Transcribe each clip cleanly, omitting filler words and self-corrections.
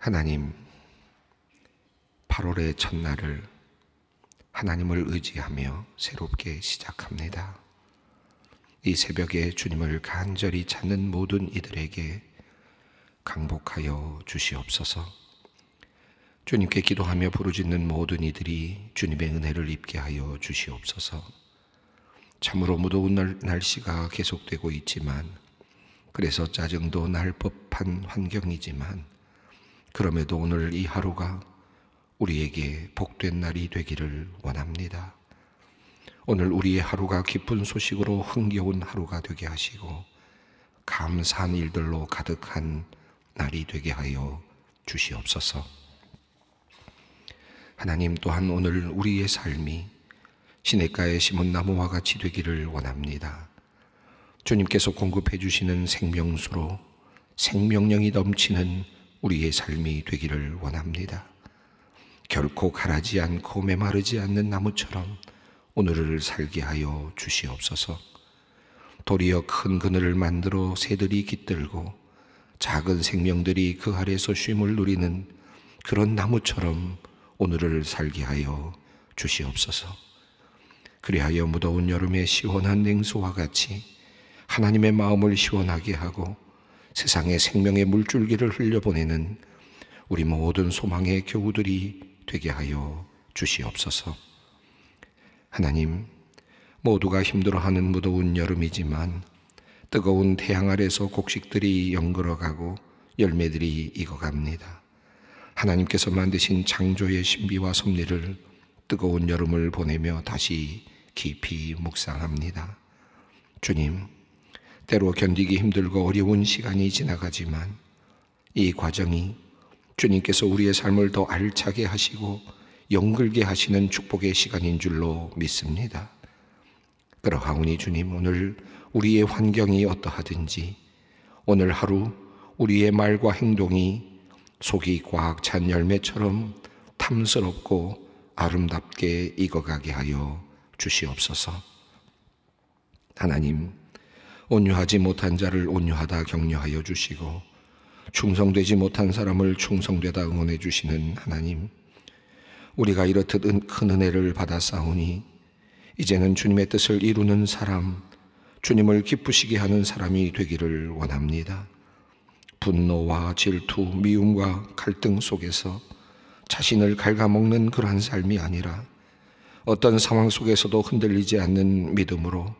하나님, 8월의 첫날을 하나님을 의지하며 새롭게 시작합니다. 이 새벽에 주님을 간절히 찾는 모든 이들에게 강복하여 주시옵소서. 주님께 기도하며 부르짖는 모든 이들이 주님의 은혜를 입게 하여 주시옵소서. 참으로 무더운 날씨가 계속되고 있지만, 그래서 짜증도 날 법한 환경이지만, 그럼에도 오늘 이 하루가 우리에게 복된 날이 되기를 원합니다. 오늘 우리의 하루가 기쁜 소식으로 흥겨운 하루가 되게 하시고 감사한 일들로 가득한 날이 되게 하여 주시옵소서. 하나님, 또한 오늘 우리의 삶이 시냇가에 심은 나무와 같이 되기를 원합니다. 주님께서 공급해 주시는 생명수로 생명력이 넘치는 우리의 삶이 되기를 원합니다. 결코 가라지 않고 메마르지 않는 나무처럼 오늘을 살게 하여 주시옵소서. 도리어 큰 그늘을 만들어 새들이 깃들고 작은 생명들이 그 아래서 쉼을 누리는 그런 나무처럼 오늘을 살게 하여 주시옵소서. 그리하여 무더운 여름의 시원한 냉수와 같이 하나님의 마음을 시원하게 하고 세상에 생명의 물줄기를 흘려보내는 우리 모든 소망의 교우들이 되게 하여 주시옵소서. 하나님, 모두가 힘들어하는 무더운 여름이지만 뜨거운 태양 아래서 곡식들이 연걸어가고 열매들이 익어갑니다. 하나님께서 만드신 창조의 신비와 섭리를 뜨거운 여름을 보내며 다시 깊이 묵상합니다. 주님, 때로 견디기 힘들고 어려운 시간이 지나가지만 이 과정이 주님께서 우리의 삶을 더 알차게 하시고 영글게 하시는 축복의 시간인 줄로 믿습니다. 그러하오니 주님, 오늘 우리의 환경이 어떠하든지 오늘 하루 우리의 말과 행동이 속이 꽉 찬 열매처럼 탐스럽고 아름답게 익어가게 하여 주시옵소서. 하나님, 온유하지 못한 자를 온유하다 격려하여 주시고 충성되지 못한 사람을 충성되다 응원해 주시는 하나님, 우리가 이렇듯 큰 은혜를 받았사오니 이제는 주님의 뜻을 이루는 사람, 주님을 기쁘시게 하는 사람이 되기를 원합니다. 분노와 질투, 미움과 갈등 속에서 자신을 갉아먹는 그러한 삶이 아니라 어떤 상황 속에서도 흔들리지 않는 믿음으로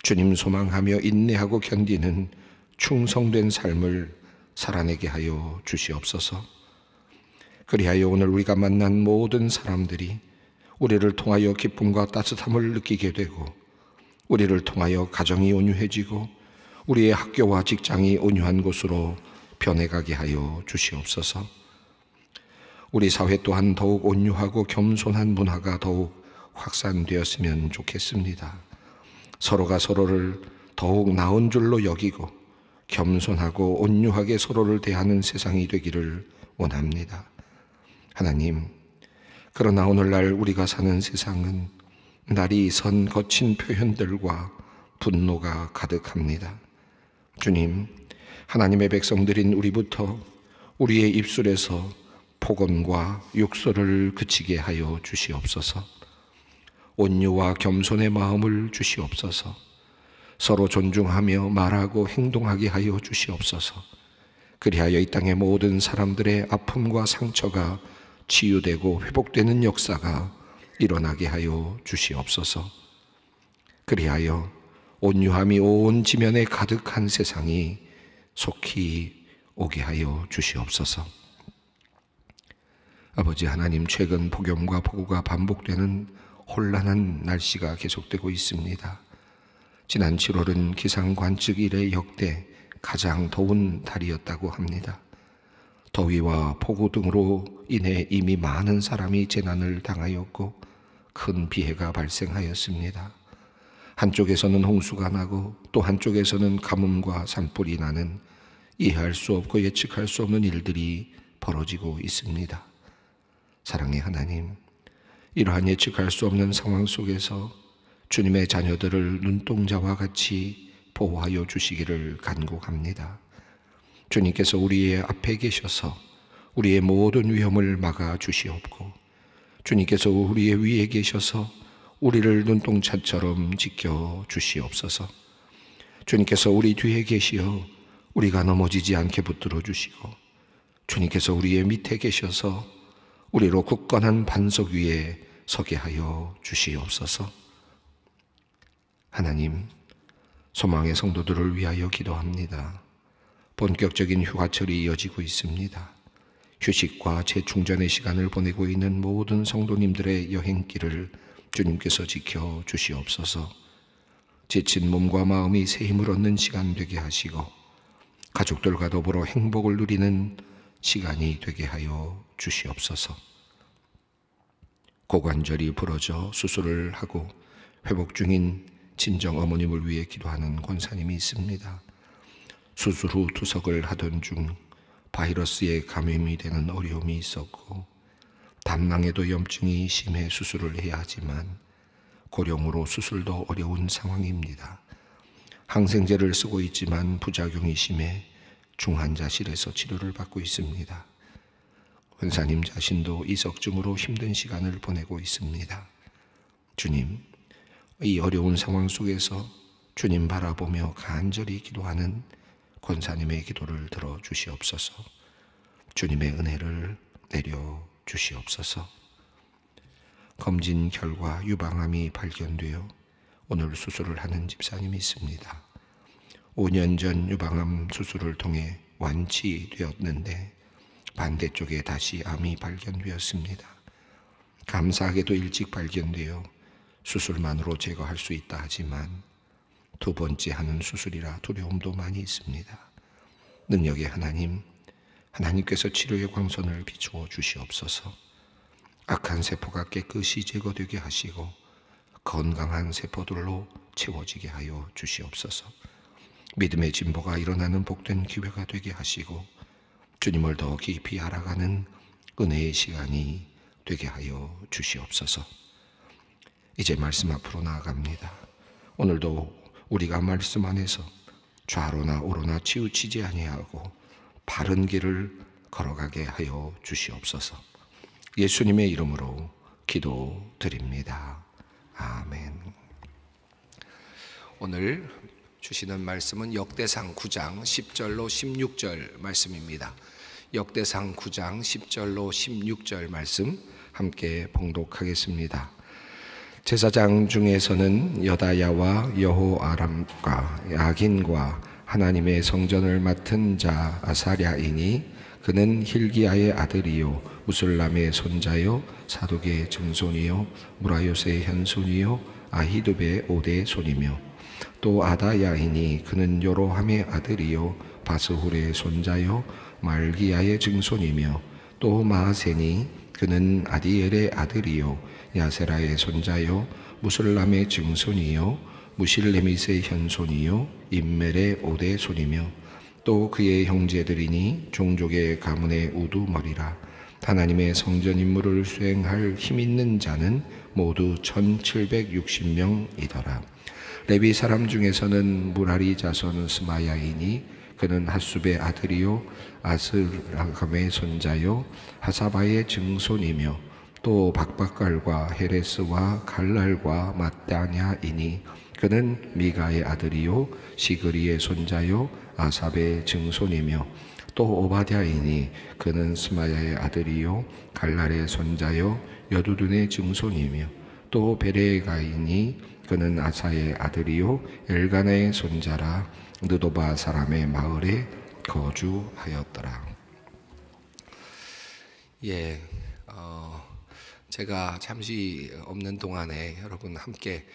주님 소망하며 인내하고 견디는 충성된 삶을 살아내게 하여 주시옵소서. 그리하여 오늘 우리가 만난 모든 사람들이 우리를 통하여 기쁨과 따뜻함을 느끼게 되고 우리를 통하여 가정이 온유해지고 우리의 학교와 직장이 온유한 곳으로 변해가게 하여 주시옵소서. 우리 사회 또한 더욱 온유하고 겸손한 문화가 더욱 확산되었으면 좋겠습니다. 서로가 서로를 더욱 나은 줄로 여기고 겸손하고 온유하게 서로를 대하는 세상이 되기를 원합니다. 하나님, 그러나 오늘날 우리가 사는 세상은 날이 선 거친 표현들과 분노가 가득합니다. 주님, 하나님의 백성들인 우리부터 우리의 입술에서 폭언과 욕설을 그치게 하여 주시옵소서. 온유와 겸손의 마음을 주시옵소서. 서로 존중하며 말하고 행동하게 하여 주시옵소서. 그리하여 이 땅의 모든 사람들의 아픔과 상처가 치유되고 회복되는 역사가 일어나게 하여 주시옵소서. 그리하여 온유함이 온 지면에 가득한 세상이 속히 오게 하여 주시옵소서. 아버지 하나님, 최근 폭염과 폭우가 반복되는 혼란한 날씨가 계속되고 있습니다. 지난 7월은 기상 관측 이래 역대 가장 더운 달이었다고 합니다. 더위와 폭우 등으로 인해 이미 많은 사람이 재난을 당하였고 큰 피해가 발생하였습니다. 한쪽에서는 홍수가 나고 또 한쪽에서는 가뭄과 산불이 나는 이해할 수 없고 예측할 수 없는 일들이 벌어지고 있습니다. 사랑의 하나님, 이러한 예측할 수 없는 상황 속에서 주님의 자녀들을 눈동자와 같이 보호하여 주시기를 간구합니다. 주님께서 우리의 앞에 계셔서 우리의 모든 위험을 막아 주시옵고, 주님께서 우리의 위에 계셔서 우리를 눈동자처럼 지켜 주시옵소서. 주님께서 우리 뒤에 계시어 우리가 넘어지지 않게 붙들어 주시고, 주님께서 우리의 밑에 계셔서 우리로 굳건한 반석 위에 서게 하여 주시옵소서. 하나님, 소망의 성도들을 위하여 기도합니다. 본격적인 휴가철이 이어지고 있습니다. 휴식과 재충전의 시간을 보내고 있는 모든 성도님들의 여행길을 주님께서 지켜 주시옵소서. 지친 몸과 마음이 새 힘을 얻는 시간 되게 하시고, 가족들과 더불어 행복을 누리는 시간이 되게 하여 주시옵소서. 고관절이 부러져 수술을 하고 회복 중인 친정 어머님을 위해 기도하는 권사님이 있습니다. 수술 후 투석을 하던 중 바이러스에 감염이 되는 어려움이 있었고, 담낭에도 염증이 심해 수술을 해야 하지만 고령으로 수술도 어려운 상황입니다. 항생제를 쓰고 있지만 부작용이 심해 중환자실에서 치료를 받고 있습니다. 권사님 자신도 이석증으로 힘든 시간을 보내고 있습니다. 주님, 이 어려운 상황 속에서 주님 바라보며 간절히 기도하는 권사님의 기도를 들어 주시옵소서. 주님의 은혜를 내려 주시옵소서. 검진 결과 유방암이 발견되어 오늘 수술을 하는 집사님이 있습니다. 5년 전 유방암 수술을 통해 완치되었는데 반대쪽에 다시 암이 발견되었습니다. 감사하게도 일찍 발견되어 수술만으로 제거할 수 있다 하지만 두 번째 하는 수술이라 두려움도 많이 있습니다. 능력의 하나님, 하나님께서 치료의 광선을 비추어 주시옵소서. 악한 세포가 깨끗이 제거되게 하시고 건강한 세포들로 채워지게 하여 주시옵소서. 믿음의 진보가 일어나는 복된 기회가 되게 하시고 주님을 더 깊이 알아가는 은혜의 시간이 되게 하여 주시옵소서. 이제 말씀 앞으로 나아갑니다. 오늘도 우리가 말씀 안에서 좌로나 우로나 치우치지 아니하고 바른 길을 걸어가게 하여 주시옵소서. 예수님의 이름으로 기도드립니다. 아멘. 오늘 주시는 말씀은 역대상 9장 10절로 16절 말씀입니다. 역대상 9장 10절로 16절 말씀 함께 봉독하겠습니다. 제사장 중에서는 여다야와 여호아람과 야긴과 하나님의 성전을 맡은 자 아사랴이니 그는 힐기야의 아들이요 무술람의 손자요 사독의 증손이요 무라요스의 현손이요 아히두베의 오대 손이며 또 아다야이니 그는 요로함의 아들이요 바스훌의 손자요 말기야의 증손이며 또 마아세니 그는 아디엘의 아들이요 야세라의 손자요 무술람의 증손이요 무실레밋의 현손이요 임멜의 오대 손이며 또 그의 형제들이니 종족의 가문의 우두머리라. 하나님의 성전 임무를 수행할 힘 있는 자는 모두 1760명이더라. 레위 사람 중에서는 무라리 자손 스마야이니 그는 핫숲의 아들이요 아스라감의 손자요 하사바의 증손이며 또 박박갈과 헤레스와 갈랄과 mat다냐이니 그는 미가의 아들이요 시그리의 손자요 아삽의 증손이며 또 오바댜이니 그는 스마야의 아들이요 갈랄의 손자요 여두둔의 증손이며 또 베레가이니 그는 아사의 아들이요 엘가나의 손자라. 느도바 사람의 마을에 거주하였더라. 제가 잠시 없는 동안에 여러분 함께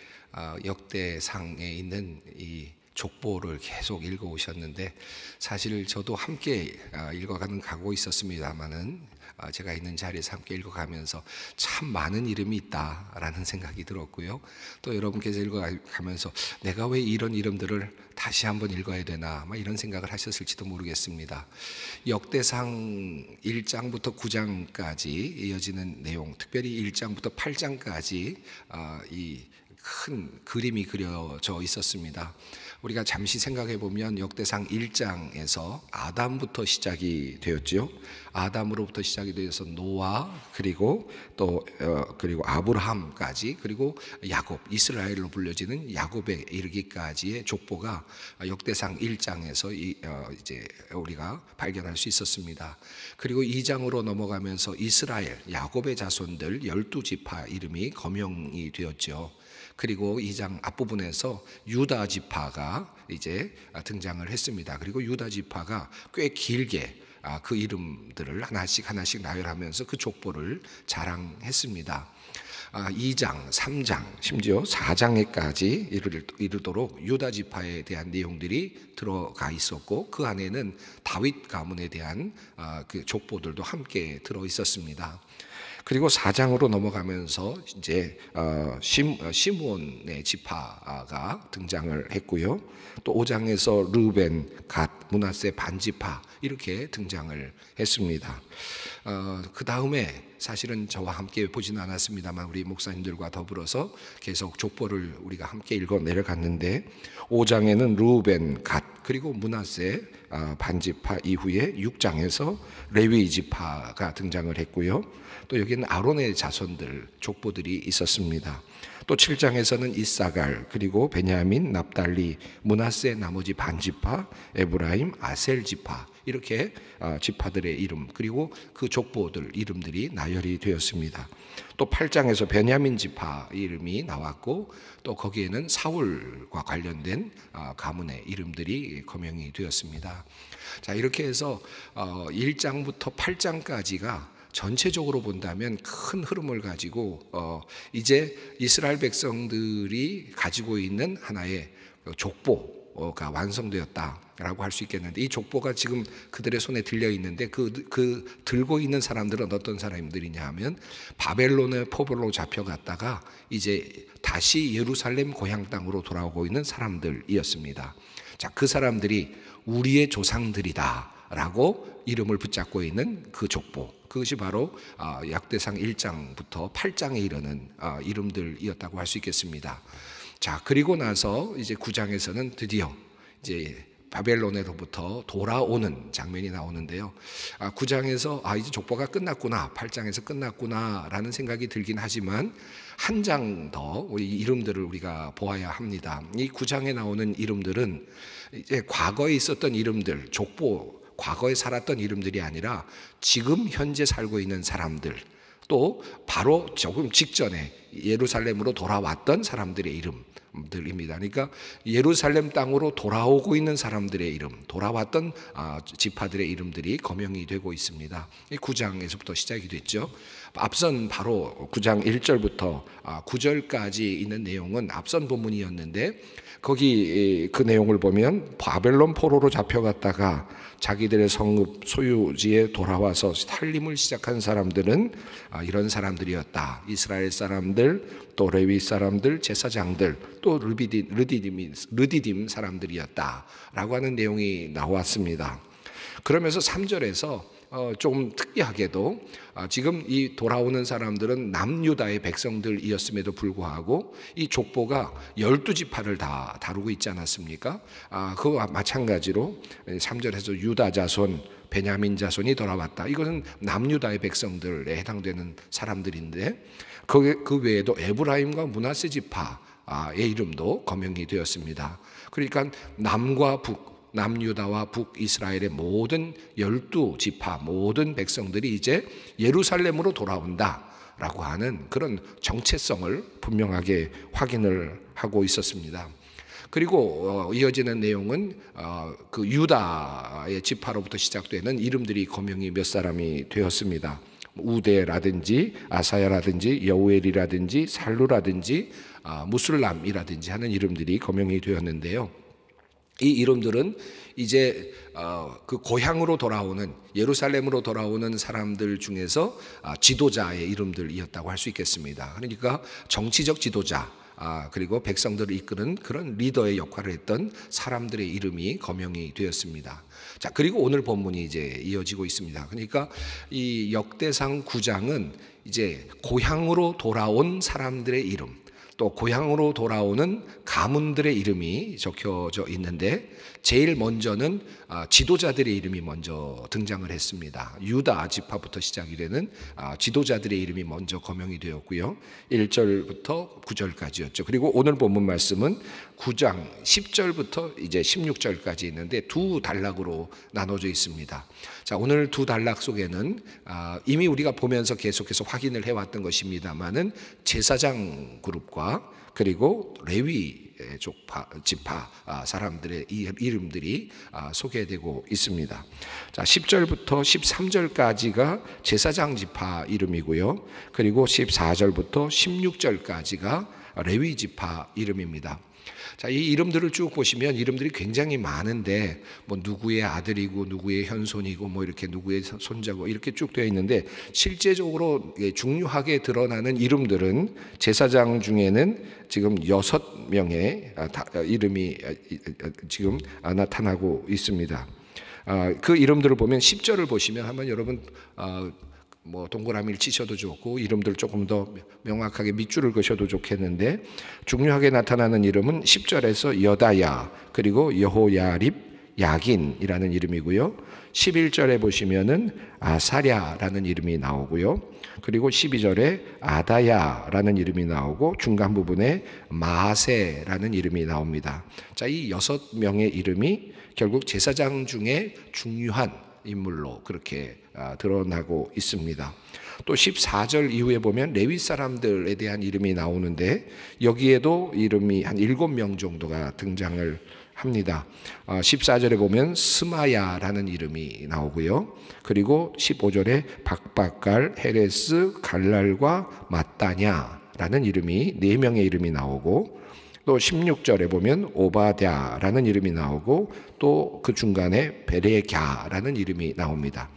역대상에 있는 이 족보를 계속 읽어오셨는데 사실 저도 함께 가고 있었습니다만은 제가 있는 자리에서 함께 읽어가면서 참 많은 이름이 있다라는 생각이 들었고요. 또 여러분께서 읽어가면서 내가 왜 이런 이름들을 다시 한번 읽어야 되나 이런 생각을 하셨을지도 모르겠습니다. 역대상 1장부터 9장까지 이어지는 내용, 특별히 1장부터 8장까지 이 큰 그림이 그려져 있었습니다. 우리가 잠시 생각해 보면 역대상 1장에서 아담부터 시작이 되었지요. 아담으로부터 시작이 되어서 노아, 그리고 또 그리고 아브라함까지, 그리고 야곱, 이스라엘로 불려지는 야곱에 이르기까지의 족보가 역대상 1장에서 이제 우리가 발견할 수 있었습니다. 그리고 2장으로 넘어가면서 이스라엘, 야곱의 자손들 12지파 이름이 거명이 되었죠. 그리고 2장 앞부분에서 유다 지파가 이제 등장을 했습니다. 그리고 유다 지파가 꽤 길게 그 이름들을 하나씩 나열하면서 그 족보를 자랑했습니다. 2장, 3장, 심지어 4장에까지 이르도록 유다 지파에 대한 내용들이 들어가 있었고, 그 안에는 다윗 가문에 대한 그 족보들도 함께 들어 있었습니다. 그리고 4장으로 넘어가면서 이제 시므온의 지파가 등장을 했고요. 또 5장에서 르벤, 갓, 므낫세 반지파 이렇게 등장을 했습니다. 그 다음에 사실은 저와 함께 보지는 않았습니다만 우리 목사님들과 더불어서 계속 족보를 우리가 함께 읽어 내려갔는데, 5장에는 르벤, 갓, 그리고 므낫세 반지파 이후에 6장에서 레위 지파가 등장을 했고요. 또 여기는 아론의 자손들 족보들이 있었습니다. 또 7장에서는 이사갈, 그리고 베냐민, 납달리, 므낫세 나머지 반지파, 에브라임, 아셀 지파 이렇게 지파들의 이름, 그리고 그 족보들 이름들이 나열이 되었습니다. 또 8장에서 베냐민 지파 이름이 나왔고, 또 거기에는 사울과 관련된 가문의 이름들이 거명이 되었습니다. 자, 이렇게 해서 1장부터 8장까지가 전체적으로 본다면 큰 흐름을 가지고 이제 이스라엘 백성들이 가지고 있는 하나의 족보가 완성되었다라고 할 수 있겠는데, 이 족보가 지금 그들의 손에 들려 있는데 그 들고 있는 사람들은 어떤 사람들이냐 하면 바벨론의 포로로 잡혀갔다가 이제 다시 예루살렘 고향 땅으로 돌아오고 있는 사람들이었습니다. 자, 그 사람들이 우리의 조상들이다라고 이름을 붙잡고 있는 그 족보, 그것이 바로 역대상 1장부터 8장에 이르는 이름들이었다고 할 수 있겠습니다. 자, 그리고 나서 이제 9장에서는 드디어 이제 바벨론으로부터 돌아오는 장면이 나오는데요. 9장에서 이제 족보가 끝났구나, 8장에서 끝났구나라는 생각이 들긴 하지만 한 장 더 이름들을 우리가 보아야 합니다. 이 9장에 나오는 이름들은 이제 과거에 있었던 이름들, 족보, 과거에 살았던 이름들이 아니라 지금 현재 살고 있는 사람들, 또 바로 조금 직전에 예루살렘으로 돌아왔던 사람들의 이름들입니다. 그러니까 예루살렘 땅으로 돌아오고 있는 사람들의 이름, 돌아왔던 지파들의 이름들이 거명이 되고 있습니다. 9장에서부터 시작이 됐죠. 앞선 바로 9장 1절부터 9절까지 있는 내용은 앞선 본문이었는데, 거기 그 내용을 보면 바벨론 포로로 잡혀갔다가 자기들의 성읍 소유지에 돌아와서 살림을 시작한 사람들은 이런 사람들이었다. 이스라엘 사람들, 또 레위 사람들, 제사장들, 또 르디딤 사람들이었다라고 하는 내용이 나왔습니다. 그러면서 3절에서 좀 특이하게도 지금 이 돌아오는 사람들은 남유다의 백성들이었음에도 불구하고 이 족보가 12지파를 다 다루고 있지 않았습니까? 그와 마찬가지로 3절에서 유다 자손, 베냐민 자손이 돌아왔다. 이것은 남유다의 백성들에 해당되는 사람들인데, 그 외에도 에브라임과 므낫세 지파의 이름도 거명이 되었습니다. 그러니까 남과 북, 남유다와 북이스라엘의 모든 12지파 모든 백성들이 이제 예루살렘으로 돌아온다라고 하는 그런 정체성을 분명하게 확인을 하고 있었습니다. 그리고 이어지는 내용은 그 유다의 지파로부터 시작되는 이름들이 거명이 몇 사람이 되었습니다. 우데라든지 아사야라든지 여우엘이라든지 살루라든지 무술람이라든지 하는 이름들이 거명이 되었는데요. 이 이름들은 이제 그 고향으로 돌아오는, 예루살렘으로 돌아오는 사람들 중에서 지도자의 이름들이었다고 할 수 있겠습니다. 그러니까 정치적 지도자, 그리고 백성들을 이끄는 그런 리더의 역할을 했던 사람들의 이름이 거명이 되었습니다. 자, 그리고 오늘 본문이 이제 이어지고 있습니다. 그러니까 이 역대상 9장은 이제 고향으로 돌아온 사람들의 이름, 또 고향으로 돌아오는 가문들의 이름이 적혀져 있는데 제일 먼저는 지도자들의 이름이 먼저 등장을 했습니다. 유다 지파부터 시작이 되는 지도자들의 이름이 먼저 거명이 되었고요. 1절부터 9절까지였죠. 그리고 오늘 본문 말씀은 9장 10절부터 이제 16절까지 있는데 두 단락으로 나눠져 있습니다. 자, 오늘 두 단락 속에는 이미 우리가 보면서 계속해서 확인을 해왔던 것입니다만은 제사장 그룹과 그리고 레위 지파 사람들의 이름들이 소개되고 있습니다. 자, 10절부터 13절까지가 제사장 지파 이름이고요. 그리고 14절부터 16절까지가 레위 지파 이름입니다. 자, 이 이름들을 쭉 보시면 이름들이 굉장히 많은데 뭐 누구의 아들이고 누구의 현손이고 뭐 이렇게 누구의 손자고 이렇게 쭉 되어 있는데 실제적으로 중요하게 드러나는 이름들은 제사장 중에는 지금 6명의 이름이 지금 나타나고 있습니다. 그 이름들을 보면 10절을 보시면 한번 여러분 뭐 동그라미를 치셔도 좋고 이름들 조금 더 명확하게 밑줄을 그셔도 좋겠는데 중요하게 나타나는 이름은 10절에서 여다야 그리고 여호야립 야긴이라는 이름이고요. 11절에 보시면은 아사랴라는 이름이 나오고요. 그리고 12절에 아다야라는 이름이 나오고 중간 부분에 마세라는 이름이 나옵니다. 자, 이 6명의 이름이 결국 제사장 중에 중요한 인물로 그렇게 드러나고 있습니다. 또 14절 이후에 보면 레위 사람들에 대한 이름이 나오는데 여기에도 이름이 한 7명 정도가 등장을 합니다. 14절에 보면 스마야라는 이름이 나오고요. 그리고 15절에 박박갈, 헤레스, 갈랄과 마따냐라는 이름이 4명의 이름이 나오고 또 16절에 보면 오바댜라는 이름이 나오고 또 그 중간에 베레갸라는 이름이 나옵니다.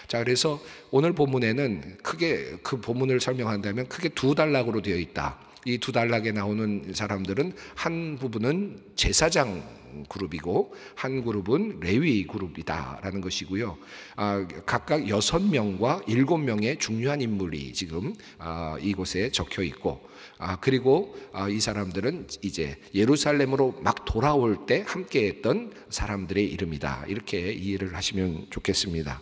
자, 그래서 오늘 본문에는 크게 그 본문을 설명한다면 크게 두 단락으로 되어 있다. 이 두 단락에 나오는 사람들은 한 부분은 제사장 그룹이고 한 그룹은 레위 그룹이다라는 것이고요. 각각 6명과 7명의 중요한 인물이 지금 이곳에 적혀 있고 그리고 이 사람들은 이제 예루살렘으로 막 돌아올 때 함께했던 사람들의 이름이다. 이렇게 이해를 하시면 좋겠습니다.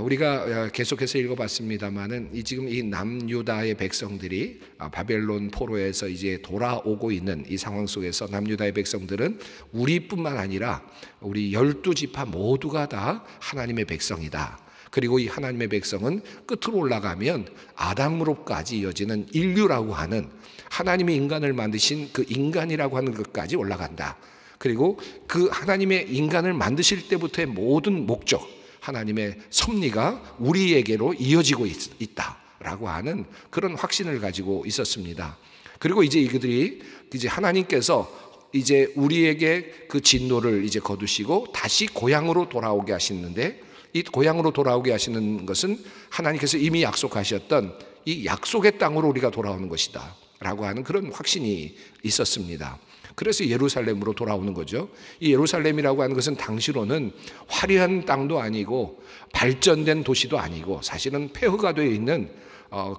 우리가 계속해서 읽어봤습니다만은 지금 이 남유다의 백성들이 바벨론 포로에서 이제 돌아오고 있는 이 상황 속에서 남유다의 백성들은 우리뿐만 아니라 우리 12지파 모두가 다 하나님의 백성이다. 그리고 이 하나님의 백성은 끝으로 올라가면 아담으로까지 이어지는 인류라고 하는 하나님이 인간을 만드신 그 인간이라고 하는 것까지 올라간다. 그리고 그 하나님의 인간을 만드실 때부터의 모든 목적 하나님의 섭리가 우리에게로 이어지고 있다라고 하는 그런 확신을 가지고 있었습니다. 그리고 이제 이들이 이제 하나님께서 이제 우리에게 그 진노를 이제 거두시고 다시 고향으로 돌아오게 하시는데 이 고향으로 돌아오게 하시는 것은 하나님께서 이미 약속하셨던 이 약속의 땅으로 우리가 돌아오는 것이다 라고 하는 그런 확신이 있었습니다. 그래서 예루살렘으로 돌아오는 거죠. 이 예루살렘이라고 하는 것은 당시로는 화려한 땅도 아니고 발전된 도시도 아니고 사실은 폐허가 되어 있는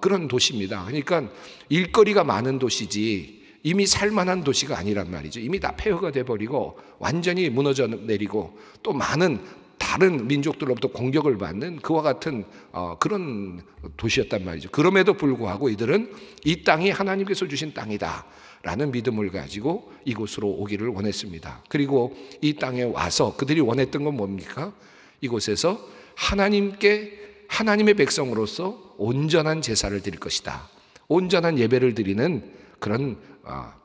그런 도시입니다. 그러니까 일거리가 많은 도시지 이미 살만한 도시가 아니란 말이죠. 이미 다 폐허가 돼버리고 완전히 무너져 내리고 또 많은 다른 민족들로부터 공격을 받는 그와 같은 그런 도시였단 말이죠. 그럼에도 불구하고 이들은 이 땅이 하나님께서 주신 땅이다 라는 믿음을 가지고 이곳으로 오기를 원했습니다. 그리고 이 땅에 와서 그들이 원했던 건 뭡니까? 이곳에서 하나님의 백성으로서 온전한 제사를 드릴 것이다. 온전한 예배를 드리는 그런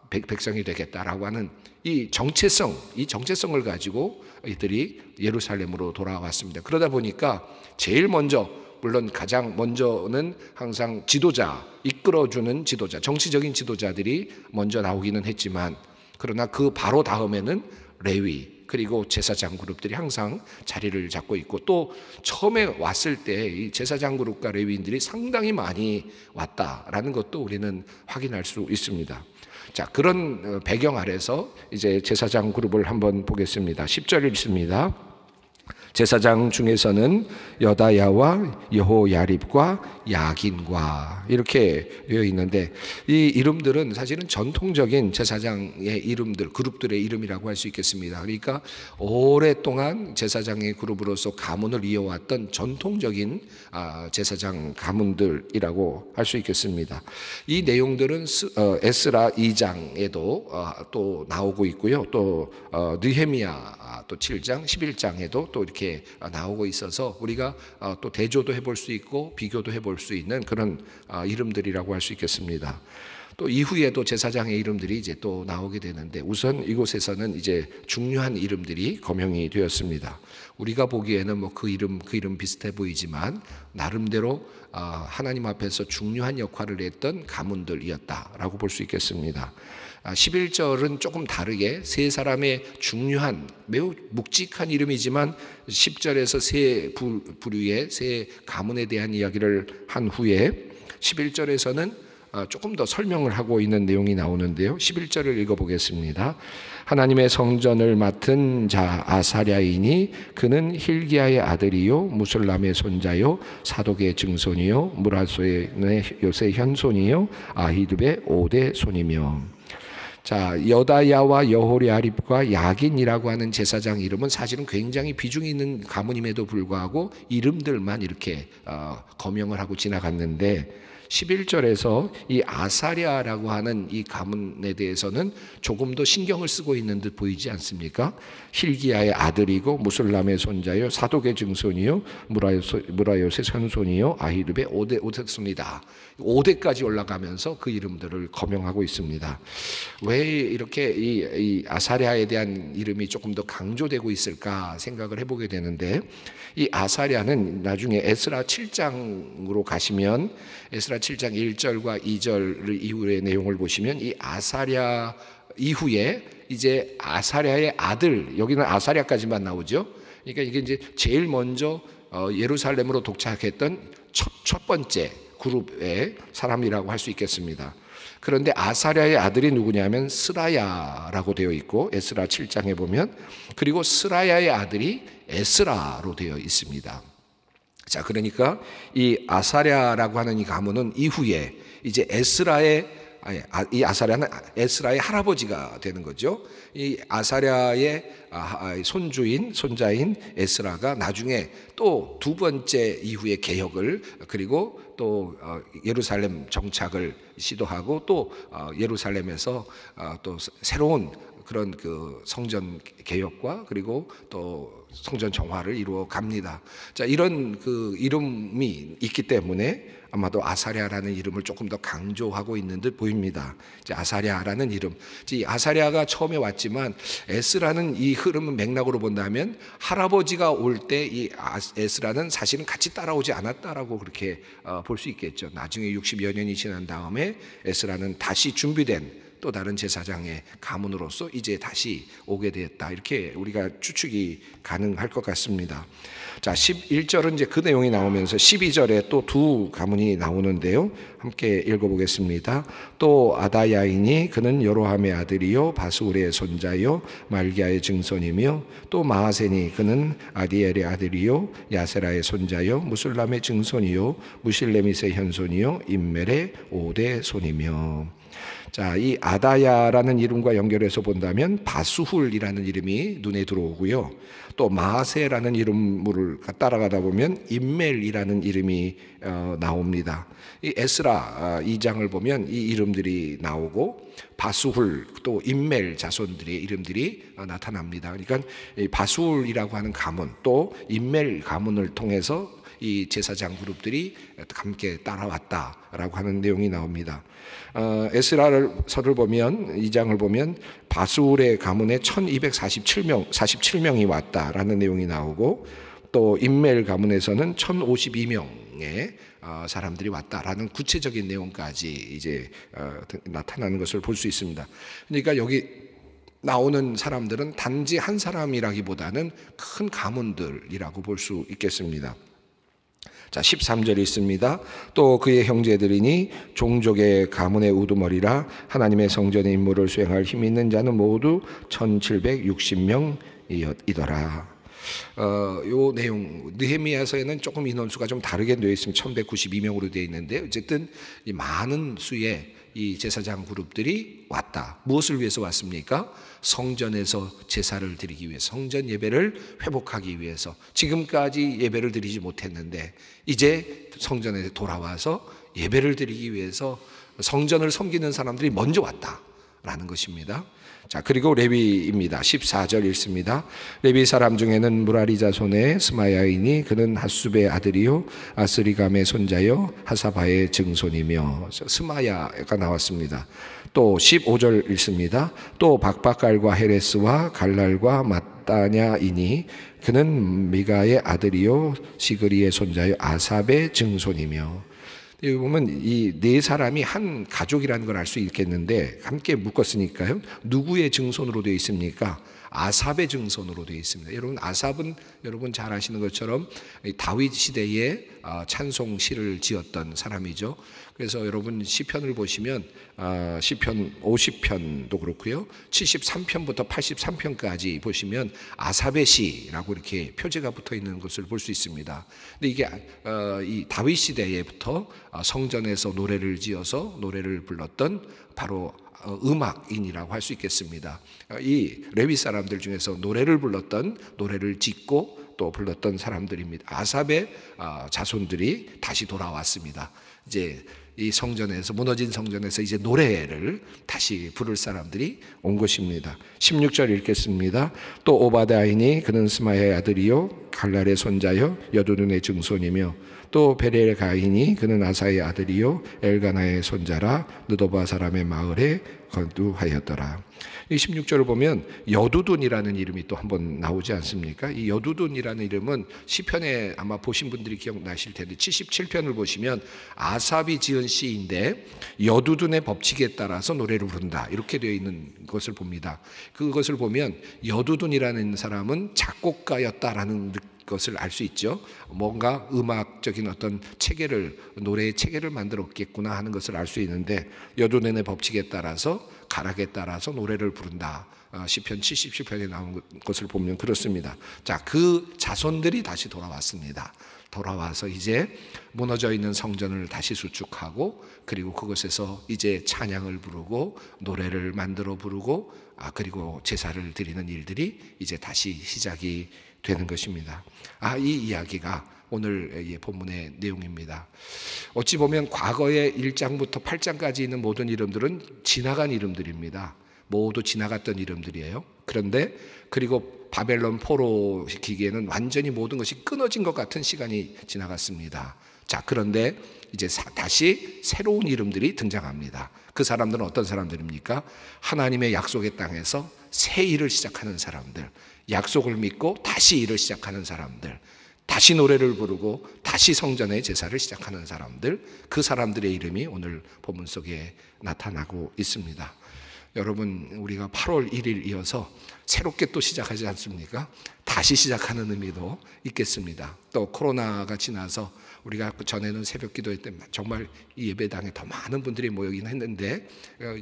백성이 되겠다라고 하는 이 정체성을 가지고 이들이 예루살렘으로 돌아왔습니다. 그러다 보니까 제일 먼저 물론 가장 먼저는 항상 지도자, 이끌어주는 지도자, 정치적인 지도자들이 먼저 나오기는 했지만 그러나 그 바로 다음에는 레위 그리고 제사장 그룹들이 항상 자리를 잡고 있고 또 처음에 왔을 때 이 제사장 그룹과 레위인들이 상당히 많이 왔다라는 것도 우리는 확인할 수 있습니다. 자, 그런 배경 아래서 이제 제사장 그룹을 한번 보겠습니다. 10절 읽습니다. 제사장 중에서는 여다야와 여호야립과 야긴과 이렇게 되어 있는데, 이 이름들은 사실은 전통적인 제사장의 이름들, 그룹들의 이름이라고 할 수 있겠습니다. 그러니까 오랫동안 제사장의 그룹으로서 가문을 이어왔던 전통적인 제사장 가문들이라고 할 수 있겠습니다. 이 내용들은 에스라 2장에도 또 나오고 있고요. 또 느헤미야 또 7장, 11장에도 또 이렇게 나오고 있어서 우리가 또 대조도 해볼 수 있고 비교도 해볼 수 있는 그런 이름들이라고 할 수 있겠습니다. 또 이후에도 제사장의 이름들이 이제 또 나오게 되는데, 우선 이곳에서는 이제 중요한 이름들이 거명이 되었습니다. 우리가 보기에는 뭐 그 이름 비슷해 보이지만 나름대로 하나님 앞에서 중요한 역할을 했던 가문들이었다라고 볼 수 있겠습니다. 11절은 조금 다르게 세 사람의 중요한 매우 묵직한 이름이지만 10절에서 세 부류의 세 가문에 대한 이야기를 한 후에 11절에서는 조금 더 설명을 하고 있는 내용이 나오는데요. 11절을 읽어보겠습니다. 하나님의 성전을 맡은 자 아사랴이니 그는 힐기야의 아들이요 무술람의 손자요 사독의 증손이요 무라소의 요새 현손이요 아히둡의 5대 손이며. 자, 여다야와 여호야립과 야긴이라고 하는 제사장 이름은 사실은 굉장히 비중이 있는 가문임에도 불구하고 이름들만 이렇게 거명을 하고 지나갔는데, 11절에서 이 아사랴라고 하는 이 가문에 대해서는 조금 더 신경을 쓰고 있는 듯 보이지 않습니까? 힐기야의 아들이고 무술람의 손자요 사독의 증손이요 무라요의 선손이요 아히둡의 5대 손이다. 5대까지 올라가면서 그 이름들을 거명하고 있습니다. 왜 이렇게 이 아사랴에 대한 이름이 조금 더 강조되고 있을까 생각을 해보게 되는데, 이 아사랴는 나중에 에스라 7장으로 가시면 에스라 7장 1절과 2절 이후의 내용을 보시면 이 아사랴 이후에 이제 아사랴의 아들, 여기는 아사랴까지만 나오죠. 그러니까 이게 이제 제일 먼저 예루살렘으로 도착했던 첫 번째 그룹의 사람이라고 할 수 있겠습니다. 그런데 아사랴의 아들이 누구냐면 스라야라고 되어 있고 에스라 7장에 보면, 그리고 스라야의 아들이 에스라로 되어 있습니다. 자, 그러니까 이 아사랴라고 하는 이 가문은 이후에 이제 이 아사랴는 에스라의 할아버지가 되는 거죠. 이 아사랴의 손자인 에스라가 나중에 또 두 번째 이후의 개혁을, 그리고 또 예루살렘 정착을 시도하고 또 예루살렘에서 또 새로운 그런 그 성전 개혁과 그리고 또 성전 정화를 이루어 갑니다. 자, 이런 그 이름이 있기 때문에 아마도 아사랴라는 이름을 조금 더 강조하고 있는 듯 보입니다. 이제 아사랴라는 이름, 아사랴가 처음에 왔지만 에스라는 이 흐름은 맥락으로 본다면 할아버지가 올 때 이 에스라는 사실은 같이 따라오지 않았다라고 그렇게 볼 수 있겠죠. 나중에 60여 년이 지난 다음에 에스라는 다시 준비된 또 다른 제사장의 가문으로서 이제 다시 오게 되었다, 이렇게 우리가 추측이 가능할 것 같습니다. 자, 11절은 이제 그 내용이 나오면서 12절에 또 두 가문이 나오는데요. 함께 읽어보겠습니다. 또 아다야이니 그는 여로함의 아들이요 바스울의 손자요 말기야의 증손이며, 또 마하세니 그는 아디엘의 아들이요 야세라의 손자요 무술람의 증손이요 무실레밋의 현손이요 임멜의 5대 손이며. 자, 이 아다야라는 이름과 연결해서 본다면 바수훌이라는 이름이 눈에 들어오고요. 또 마하세라는 이름을 따라가다 보면 임멜이라는 이름이 나옵니다. 이 에스라 2장을 보면 이 이름들이 나오고 바수훌 또 임멜 자손들의 이름들이 나타납니다. 그러니까 이 바수훌이라고 하는 가문 또 임멜 가문을 통해서 이 제사장 그룹들이 함께 따라왔다라고 하는 내용이 나옵니다. 에스라서를 보면 2장을 보면 바수울의 가문에 1247명이 왔다라는 내용이 나오고, 또 임멜 가문에서는 1052명의 사람들이 왔다라는 구체적인 내용까지 이제 나타나는 것을 볼 수 있습니다. 그러니까 여기 나오는 사람들은 단지 한 사람이라기보다는 큰 가문들이라고 볼 수 있겠습니다. 자, 13절이 있습니다. 또 그의 형제들이니 종족의 가문의 우두머리라 하나님의 성전의 임무를 수행할 힘 있는 자는 모두 1760명이더라. 요 내용 느헤미야서에는 조금 인원수가 좀 다르게 되어 있으면 1192명으로 되어 있는데 어쨌든 이 많은 수의 이 제사장 그룹들이 왔다. 무엇을 위해서 왔습니까? 성전에서 제사를 드리기 위해서, 성전 예배를 회복하기 위해서. 지금까지 예배를 드리지 못했는데 이제 성전에 돌아와서 예배를 드리기 위해서 성전을 섬기는 사람들이 먼저 왔다라는 것입니다. 자, 그리고 레위입니다. 14절 읽습니다. 레위 사람 중에는 무라리 자손의 스마야이니 그는 핫숲의 아들이요 아스리감의 손자요 하사바의 증손이며, 스마야가 나왔습니다. 또 15절 읽습니다. 또 박박갈과 헤레스와 갈랄과 마따냐이니 그는 미가의 아들이요 시그리의 손자요 아삽의 증손이며. 여기 보면 이 네 사람이 한 가족이라는 걸 알 수 있겠는데 함께 묶었으니까요. 누구의 증손으로 되어 있습니까? 아삽의 증손으로 되어 있습니다. 여러분, 아삽은 여러분 잘 아시는 것처럼 다윗 시대에 찬송 시를 지었던 사람이죠. 그래서 여러분 시편을 보시면 시편 50편도 그렇고요, 73편부터 83편까지 보시면 아삽의 시라고 이렇게 표제가 붙어 있는 것을 볼 수 있습니다. 근데 이게 이 다윗 시대에부터 성전에서 노래를 지어서 노래를 불렀던 바로 음악인이라고 할 수 있겠습니다. 이 레위 사람들 중에서 노래를 불렀던, 노래를 짓고 또 불렀던 사람들입니다. 아삽의 자손들이 다시 돌아왔습니다. 이제 이 성전에서, 무너진 성전에서 이제 노래를 다시 부를 사람들이 온 것입니다. 16절 읽겠습니다. 또 오바다이니 그는 스마야의 아들이요 갈랄의 손자요 여두둔의 증손이며, 또 베레가이니 그는 아사의 아들이요 엘가나의 손자라 느도바 사람의 마을에 거주하였더라. 이 16절을 보면 여두둔이라는 이름이 또 한번 나오지 않습니까? 이 여두둔이라는 이름은 시편에 아마 보신 분들이 기억나실 텐데 77편을 보시면 아삽이 지은 시인데 여두둔의 법칙에 따라서 노래를 부른다 이렇게 되어 있는 것을 봅니다. 그것을 보면 여두둔이라는 사람은 작곡가였다라는 것을 알 수 있죠. 뭔가 음악적인 어떤 체계를, 노래의 체계를 만들었겠구나 하는 것을 알 수 있는데, 여두둔의 법칙에 따라서 가락에 따라서 노래를 부른다. 시편 77편에 나온 것을 보면 그렇습니다. 자, 그 자손들이 다시 돌아왔습니다. 돌아와서 이제 무너져 있는 성전을 다시 수축하고, 그리고 그것에서 이제 찬양을 부르고 노래를 만들어 부르고, 그리고 제사를 드리는 일들이 이제 다시 시작이 되는 것입니다. 이 이야기가 오늘 본문의 내용입니다. 어찌 보면 과거의 1장부터 8장까지 있는 모든 이름들은 지나간 이름들입니다. 모두 지나갔던 이름들이에요. 그런데 그리고 바벨론 포로 시키기에는 완전히 모든 것이 끊어진 것 같은 시간이 지나갔습니다. 자, 그런데 이제 다시 새로운 이름들이 등장합니다. 그 사람들은 어떤 사람들입니까? 하나님의 약속의 땅에서 새 일을 시작하는 사람들, 약속을 믿고 다시 일을 시작하는 사람들, 다시 노래를 부르고 다시 성전의 제사를 시작하는 사람들, 그 사람들의 이름이 오늘 본문 속에 나타나고 있습니다. 여러분, 우리가 8월 1일 이어서 새롭게 또 시작하지 않습니까? 다시 시작하는 의미도 있겠습니다. 또 코로나가 지나서 우리가 전에는 새벽 기도회 때 정말 이 예배당에 더 많은 분들이 모이긴 했는데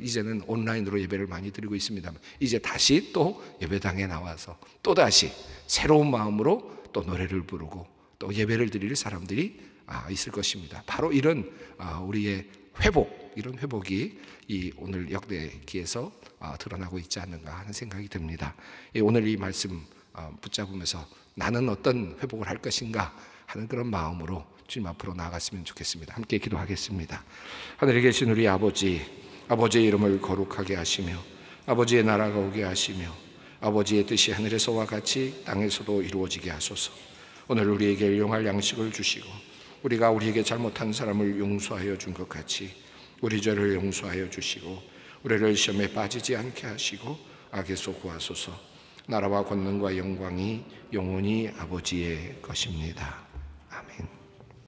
이제는 온라인으로 예배를 많이 드리고 있습니다. 이제 다시 또 예배당에 나와서 또 다시 새로운 마음으로 또 노래를 부르고 또 예배를 드릴 사람들이 있을 것입니다. 바로 이런 우리의 회복, 이런 회복이 이 오늘 역대기에서 드러나고 있지 않는가 하는 생각이 듭니다. 오늘 이 말씀 붙잡으면서 나는 어떤 회복을 할 것인가 하는 그런 마음으로 주님 앞으로 나아갔으면 좋겠습니다. 함께 기도하겠습니다. 하늘에 계신 우리 아버지, 아버지의 이름을 거룩하게 하시며 아버지의 나라가 오게 하시며 아버지의 뜻이 하늘에서와 같이 땅에서도 이루어지게 하소서. 오늘 우리에게 일용할 양식을 주시고 우리가 우리에게 잘못한 사람을 용서하여 준 것 같이 우리 죄를 용서하여 주시고 우리를 시험에 빠지지 않게 하시고 악에서 구하소서. 나라와 권능과 영광이 영원히 아버지의 것입니다.